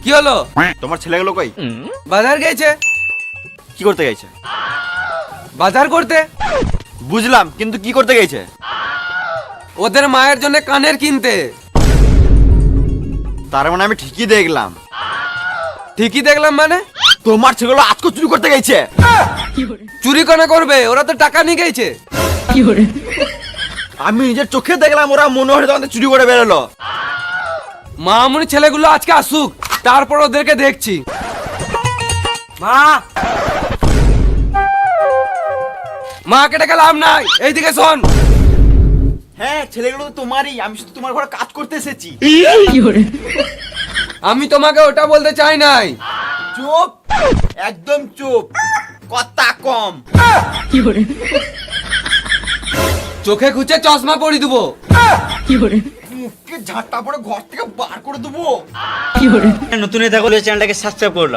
কি হলো? তোমার ছেলেগুলো কই? বাজার গেছে। কি করতে গেছে? বাজার করতে। বুঝলাম, কিন্তু কি করতে গেছে? ওদের মায়ের জন্য কানের কিনতে। তার মানে আমি ঠিকই দেখলাম। ঠিকই দেখলাম মানে? তোমার ছেলেগুলো আজকে চুরি করতে গেছে। চুরি কেন করবে? ওরা তো টাকা নিয়ে গেছে। আমি নিজের চোখে দেখলাম, ওরা মনে হয় তোমাদের চুরি করে বেরোলো। মামুনি ছেলেগুলো আজকে আসুক, তারপর ওদেরকে দেখছি। মা, মা কেটে গেলাম নাই, এইদিকে শোন। হ্যাঁ, ছেলেগুলো তো তোমারই, আমি শুধু তোমার ঘরে কাজ করতে এসেছি। আমি তোমাকে ওটা বলতে চাই নাই। চুপ, একদম চুপ, কথা কম। চোখে খুঁজে চশমা পরি দেবো। মুখে ঝাঁটা পরে ঘর থেকে বার করে দেবো। নতুন এটা করলে চ্যানেলটাকে সাবস্ক্রাইব করলাম।